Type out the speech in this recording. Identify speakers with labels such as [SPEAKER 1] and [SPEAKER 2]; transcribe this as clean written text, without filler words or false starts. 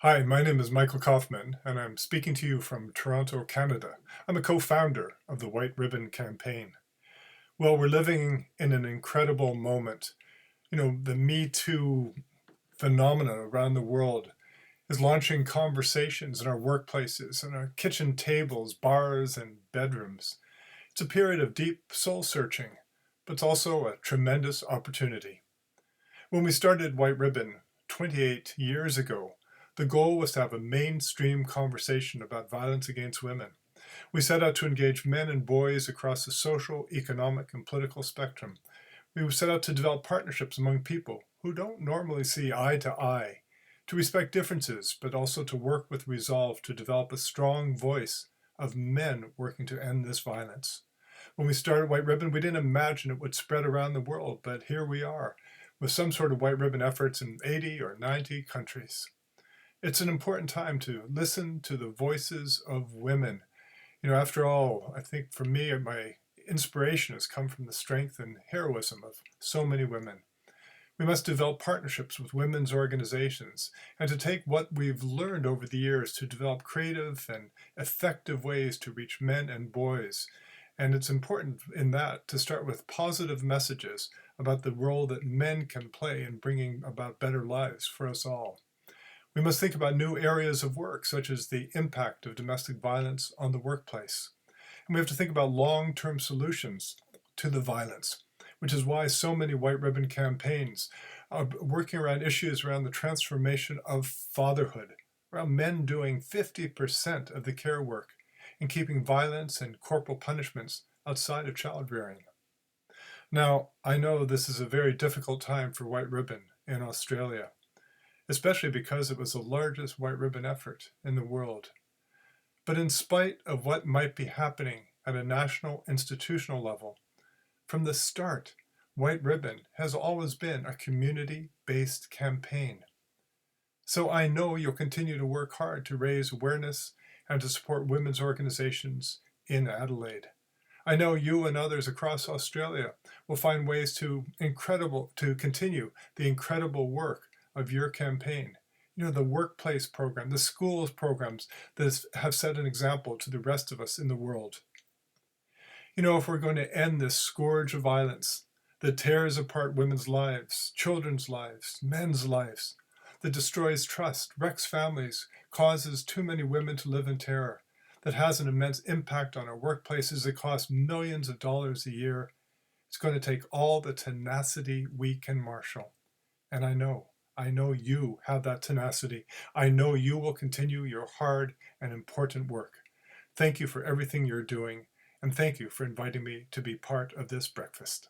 [SPEAKER 1] Hi, my name is Michael Kaufman, and I'm speaking to you from Toronto, Canada. I'm a co-founder of the White Ribbon Campaign. Well, we're living in an incredible moment. The Me Too phenomena around the world is launching conversations in our workplaces, in our kitchen tables, bars, and bedrooms. It's a period of deep soul searching, but it's also a tremendous opportunity. When we started White Ribbon 28 years ago, the goal was to have a mainstream conversation about violence against women. We set out to engage men and boys across the social, economic, and political spectrum. We set out to develop partnerships among people who don't normally see eye to eye, to respect differences, but also to work with resolve to develop a strong voice of men working to end this violence. When we started White Ribbon, we didn't imagine it would spread around the world, but here we are, with some sort of White Ribbon efforts in 80 or 90 countries. It's an important time to listen to the voices of women. After all, I think for me, my inspiration has come from the strength and heroism of so many women. We must develop partnerships with women's organizations and to take what we've learned over the years to develop creative and effective ways to reach men and boys. And it's important in that to start with positive messages about the role that men can play in bringing about better lives for us all. We must think about new areas of work, such as the impact of domestic violence on the workplace. And we have to think about long-term solutions to the violence, which is why so many White Ribbon campaigns are working around issues around the transformation of fatherhood, around men doing 50% of the care work and keeping violence and corporal punishments outside of child rearing. Now, I know this is a very difficult time for White Ribbon in Australia, especially because it was the largest White Ribbon effort in the world. But in spite of what might be happening at a national institutional level, from the start, White Ribbon has always been a community-based campaign. So I know you'll continue to work hard to raise awareness and to support women's organizations in Adelaide. I know you and others across Australia will find ways to continue the incredible work of your campaign. The workplace program, the schools programs that have set an example to the rest of us in the world. If we're going to end this scourge of violence that tears apart women's lives, children's lives, men's lives, that destroys trust, wrecks families, causes too many women to live in terror, that has an immense impact on our workplaces that cost millions of dollars a year, it's going to take all the tenacity we can marshal. And I know you have that tenacity. I know you will continue your hard and important work. Thank you for everything you're doing, and thank you for inviting me to be part of this breakfast.